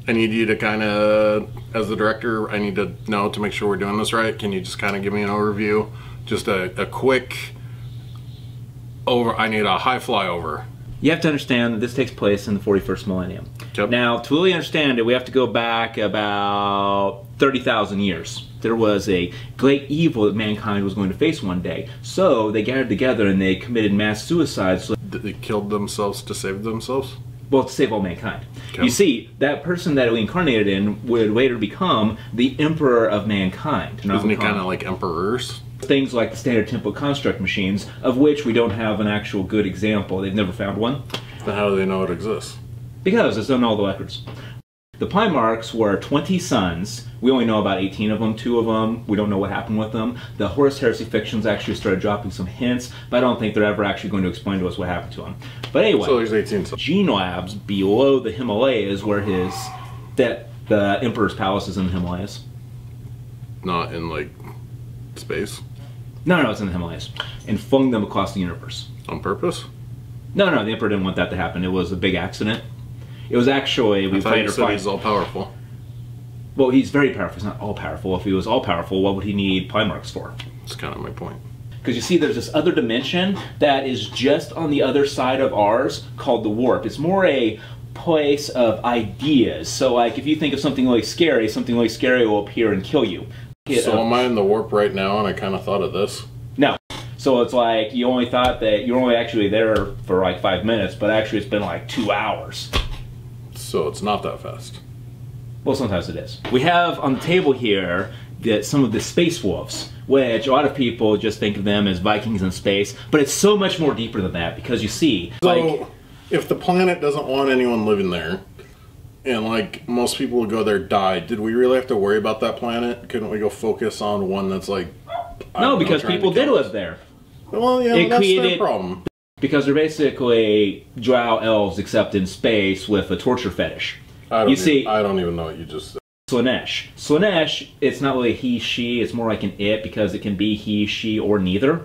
I need you to kind of, as the director, I need to know to make sure we're doing this right. Can you just kind of give me an overview? Just a quick I need a high flyover. You have to understand that this takes place in the 41st millennium. Yep. Now, to really understand it, we have to go back about 30,000 years. There was a great evil that mankind was going to face one day. So they gathered together and they committed mass suicide. So They killed themselves to save themselves? well, to save all mankind. Okay. You see, that person that we incarnated in would later become the emperor of mankind. Isn't he kind of like emperors? Things like the standard template construct machines, of which we don't have an actual good example. They've never found one. Then how do they know it exists? Because it's on all the records. The Primarchs were 20 sons. We only know about 18 of them, 2 of them. We don't know what happened with them. The Horus Heresy fictions actually started dropping some hints, but I don't think they're ever actually going to explain to us what happened to them. But anyway, so there's 18 sons. Gene Labs below the Himalayas, where the Emperor's palace is in the Himalayas. Not in like space? No, it's in the Himalayas. And flung them across the universe. On purpose? No, the Emperor didn't want that to happen. It was a big accident. It was actually... I thought you said he's all-powerful. Well, he's very powerful. He's not all-powerful. If he was all-powerful, what would he need Primarchs for? That's kind of my point. Because you see, there's this other dimension that is just on the other side of ours called the Warp. It's more a place of ideas. So, like, if you think of something really scary will appear and kill you. So am I in the Warp right now and I kind of thought of this? No. So it's like you only thought that you're only actually there for like 5 minutes, but actually it's been like 2 hours. So it's not that fast. Well, sometimes it is. We have on the table here some of the space wolves, which a lot of people just think of them as Vikings in space, but it's so much more deeper than that, because you see, So like, if the planet doesn't want anyone living there, and like most people who go there die, did we really have to worry about that planet? Couldn't we go focus on one that's like... no, because people did live there. Well, yeah, that's their problem. Because they're basically drow elves except in space with a torture fetish. I don't even know what you just said. Slaanesh. Slaanesh, it's not really he, she, it's more like an it, because it can be he, she, or neither.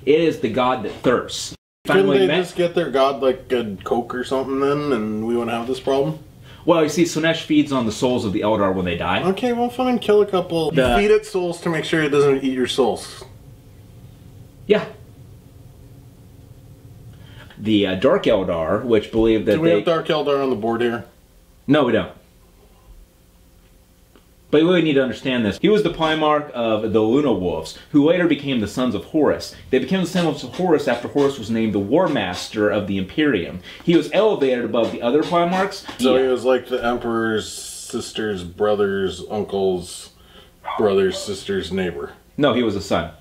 It is the god that thirsts. Couldn't they just get their god like a Coke or something then, and we wouldn't have this problem? Well, you see, Slaanesh feeds on the souls of the Eldar when they die. Okay, well fine, kill a couple. You feed it souls to make sure it doesn't eat your souls. Yeah. The Dark Eldar, which believe that Do we have Dark Eldar on the board here? No, we don't. But you really need to understand this. He was the Primarch of the Luna Wolves, who later became the Sons of Horus. They became the Sons of Horus after Horus was named the War Master of the Imperium. He was elevated above the other Primarchs. So he was like the Emperor's sister's brother's uncle's brother's sister's neighbor. No, he was a son.